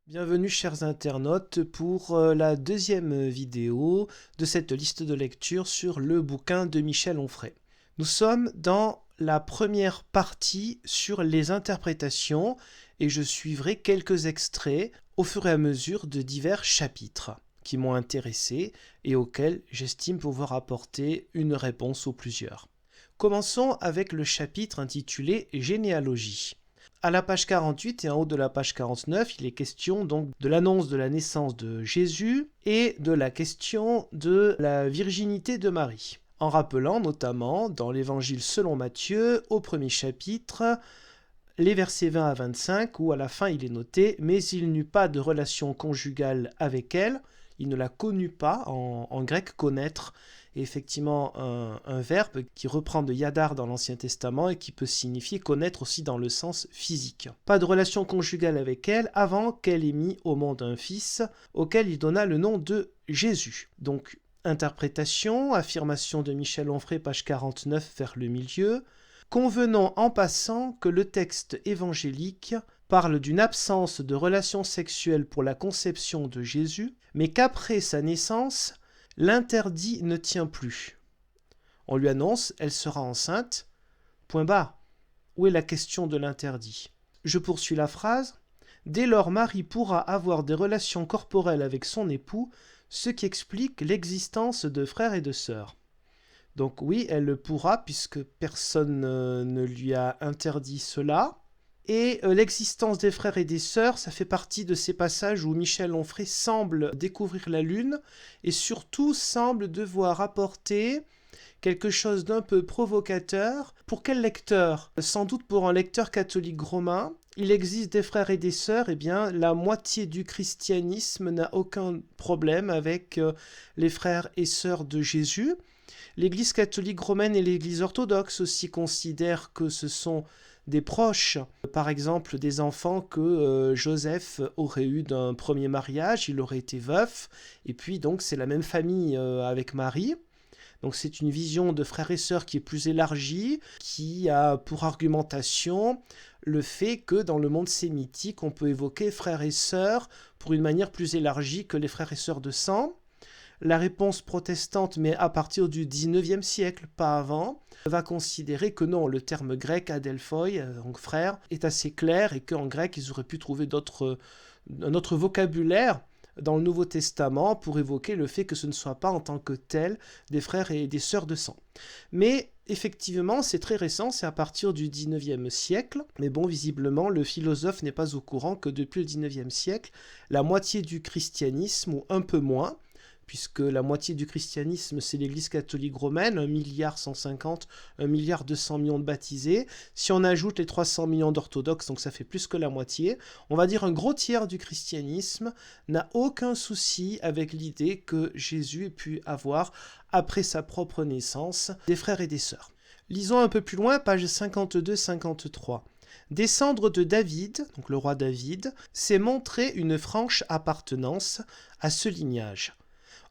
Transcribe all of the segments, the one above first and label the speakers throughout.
Speaker 1: Bienvenue chers internautes pour la deuxième vidéo de cette liste de lecture sur le bouquin de Michel Onfray. Nous sommes dans la première partie sur les interprétations et je suivrai quelques extraits au fur et à mesure de divers chapitres qui m'ont intéressé et auxquels j'estime pouvoir apporter une réponse ou plusieurs. Commençons avec le chapitre intitulé Généalogie. À la page 48 et en haut de la page 49, il est question donc de l'annonce de la naissance de Jésus et de la question de la virginité de Marie, en rappelant notamment dans l'évangile selon Matthieu, au premier chapitre, les versets 20 à 25, où à la fin il est noté « Mais il n'eut pas de relation conjugale avec elle », il ne la connut pas, en grec « connaître », est effectivement un verbe qui reprend de yadar dans l'Ancien Testament et qui peut signifier connaître aussi dans le sens physique. Pas de relation conjugale avec elle avant qu'elle ait mis au monde un fils auquel il donna le nom de Jésus. Donc, interprétation, affirmation de Michel Onfray, page 49 vers le milieu. Convenons en passant que le texte évangélique parle d'une absence de relation sexuelle pour la conception de Jésus, mais qu'après sa naissance, l'interdit ne tient plus. On lui annonce, elle sera enceinte. Point barre. Où est la question de l'interdit ? Je poursuis la phrase. Dès lors, Marie pourra avoir des relations corporelles avec son époux, ce qui explique l'existence de frères et de sœurs. Donc oui, elle le pourra puisque personne ne lui a interdit cela. Et l'existence des frères et des sœurs, ça fait partie de ces passages où Michel Onfray semble découvrir la Lune et surtout semble devoir apporter quelque chose d'un peu provocateur. Pour quel lecteur ? Sans doute pour un lecteur catholique romain. Il existe des frères et des sœurs, eh bien la moitié du christianisme n'a aucun problème avec les frères et sœurs de Jésus. L'Église catholique romaine et l'Église orthodoxe aussi considèrent que ce sont des proches, par exemple des enfants que Joseph aurait eu d'un premier mariage, il aurait été veuf, et puis donc c'est la même famille avec Marie. Donc c'est une vision de frères et sœurs qui est plus élargie, qui a pour argumentation le fait que dans le monde sémitique, on peut évoquer frères et sœurs pour une manière plus élargie que les frères et sœurs de sang. La réponse protestante, mais à partir du 19e siècle, pas avant, va considérer que non, le terme grec adelphoi, donc frère, est assez clair et qu'en grec, ils auraient pu trouver un autre vocabulaire dans le Nouveau Testament pour évoquer le fait que ce ne soit pas en tant que tel des frères et des sœurs de sang. Mais effectivement, c'est très récent, c'est à partir du 19e siècle. Mais bon, visiblement, le philosophe n'est pas au courant que depuis le 19e siècle, la moitié du christianisme, ou un peu moins, puisque la moitié du christianisme, c'est l'Église catholique romaine, 1,150 milliard, 1,2 milliard de baptisés. Si on ajoute les 300 millions d'orthodoxes, donc ça fait plus que la moitié, on va dire un gros tiers du christianisme n'a aucun souci avec l'idée que Jésus ait pu avoir, après sa propre naissance, des frères et des sœurs. Lisons un peu plus loin, page 52-53. Descendre de David, donc le roi David, c'est montrer une franche appartenance à ce lignage.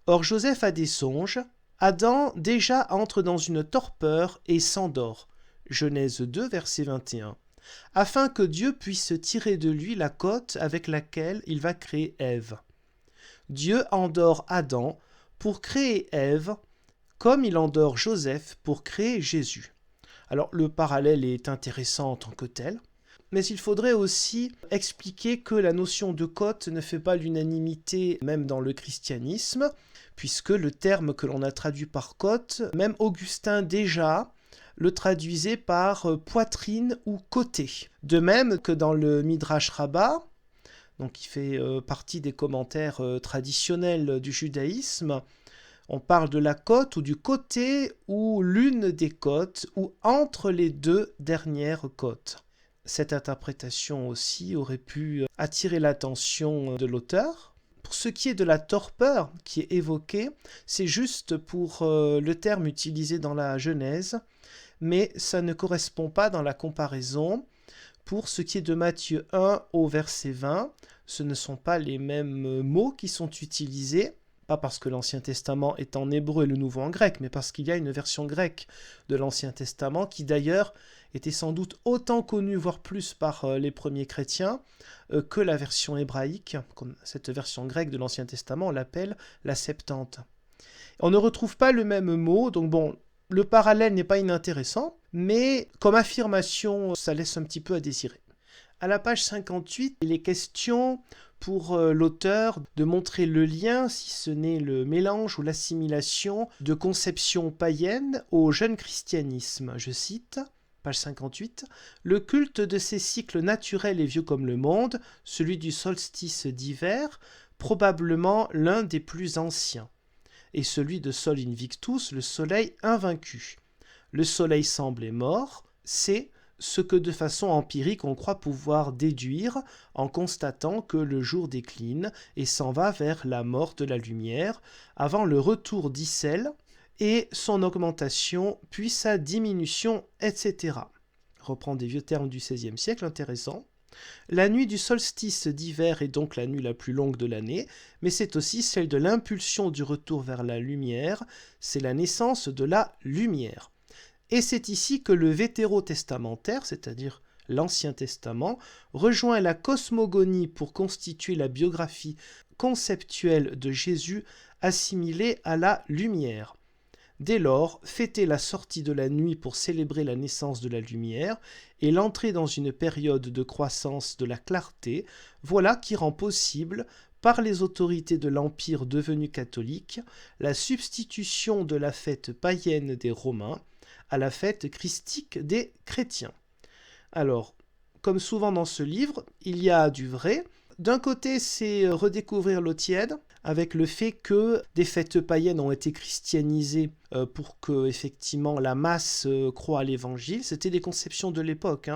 Speaker 1: Or Joseph a des songes, Adam déjà entre dans une torpeur et s'endort. Genèse 2, verset 21. Afin que Dieu puisse tirer de lui la côte avec laquelle il va créer Ève. Dieu endort Adam pour créer Ève, comme il endort Joseph pour créer Jésus. Alors le parallèle est intéressant en tant que tel, mais il faudrait aussi expliquer que la notion de côte ne fait pas l'unanimité même dans le christianisme, puisque le terme que l'on a traduit par côte, même Augustin déjà le traduisait par poitrine ou côté. De même que dans le Midrash Rabbah, donc qui fait partie des commentaires traditionnels du judaïsme, on parle de la côte ou du côté ou l'une des côtes ou entre les deux dernières côtes. Cette interprétation aussi aurait pu attirer l'attention de l'auteur. Pour ce qui est de la torpeur qui est évoquée, c'est juste pour le terme utilisé dans la Genèse, mais ça ne correspond pas dans la comparaison. Pour ce qui est de Matthieu 1 au verset 20, ce ne sont pas les mêmes mots qui sont utilisés, pas parce que l'Ancien Testament est en hébreu et le Nouveau en grec, mais parce qu'il y a une version grecque de l'Ancien Testament qui d'ailleurs était sans doute autant connue, voire plus par les premiers chrétiens, que la version hébraïque, comme cette version grecque de l'Ancien Testament, on l'appelle la Septante. On ne retrouve pas le même mot, donc bon, le parallèle n'est pas inintéressant, mais comme affirmation, ça laisse un petit peu à désirer. À la page 58, il est question pour l'auteur de montrer le lien, si ce n'est le mélange ou l'assimilation de conceptions païennes au jeune christianisme. Je cite, page 58, « Le culte de ces cycles naturels est vieux comme le monde, celui du solstice d'hiver, probablement l'un des plus anciens, et celui de Sol Invictus, le soleil invaincu. Le soleil semblait mort, c'est ce que de façon empirique on croit pouvoir déduire en constatant que le jour décline et s'en va vers la mort de la lumière, avant le retour d'Icelle et son augmentation, puis sa diminution, etc. » Reprend des vieux termes du XVIe siècle, intéressant. La nuit du solstice d'hiver est donc la nuit la plus longue de l'année, mais c'est aussi celle de l'impulsion du retour vers la lumière, c'est la naissance de la lumière. Et c'est ici que le vétérotestamentaire, c'est-à-dire l'Ancien Testament, rejoint la cosmogonie pour constituer la biographie conceptuelle de Jésus assimilée à la lumière. Dès lors, fêter la sortie de la nuit pour célébrer la naissance de la lumière et l'entrée dans une période de croissance de la clarté, voilà qui rend possible, par les autorités de l'Empire devenu catholique, la substitution de la fête païenne des Romains à la fête christique des chrétiens. Alors, comme souvent dans ce livre, il y a du vrai. D'un côté, c'est redécouvrir l'eau tiède, avec le fait que des fêtes païennes ont été christianisées pour que, effectivement, la masse croie à l'évangile. C'était des conceptions de l'époque,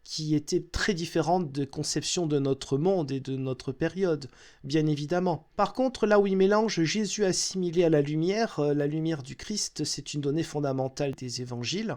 Speaker 1: qui étaient très différentes des conceptions de notre monde et de notre période, bien évidemment. Par contre, là où il mélange Jésus assimilé à la lumière du Christ, c'est une donnée fondamentale des évangiles.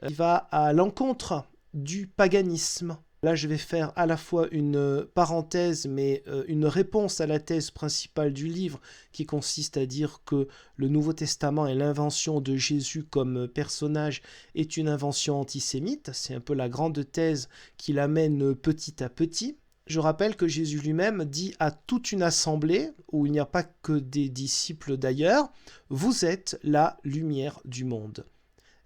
Speaker 1: Il va à l'encontre du paganisme. Là, je vais faire à la fois une parenthèse, mais une réponse à la thèse principale du livre, qui consiste à dire que le Nouveau Testament et l'invention de Jésus comme personnage est une invention antisémite. C'est un peu la grande thèse qui l'amène petit à petit. Je rappelle que Jésus lui-même dit à toute une assemblée, où il n'y a pas que des disciples d'ailleurs, « Vous êtes la lumière du monde ».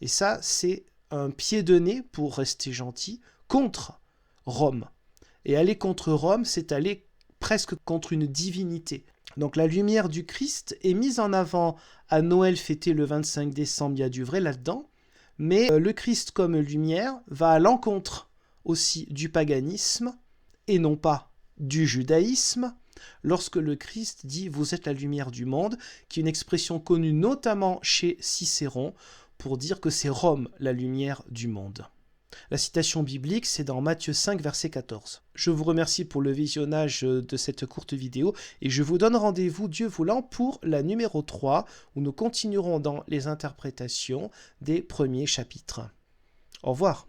Speaker 1: Et ça, c'est un pied de nez, pour rester gentil, contre Rome. Et aller contre Rome, c'est aller presque contre une divinité. Donc la lumière du Christ est mise en avant à Noël fêté le 25 décembre, il y a du vrai là-dedans, mais le Christ comme lumière va à l'encontre aussi du paganisme, et non pas du judaïsme, lorsque le Christ dit « vous êtes la lumière du monde », qui est une expression connue notamment chez Cicéron, pour dire que c'est Rome la lumière du monde. La citation biblique, c'est dans Matthieu 5, verset 14. Je vous remercie pour le visionnage de cette courte vidéo et je vous donne rendez-vous, Dieu voulant, pour la numéro 3, où nous continuerons dans les interprétations des premiers chapitres. Au revoir.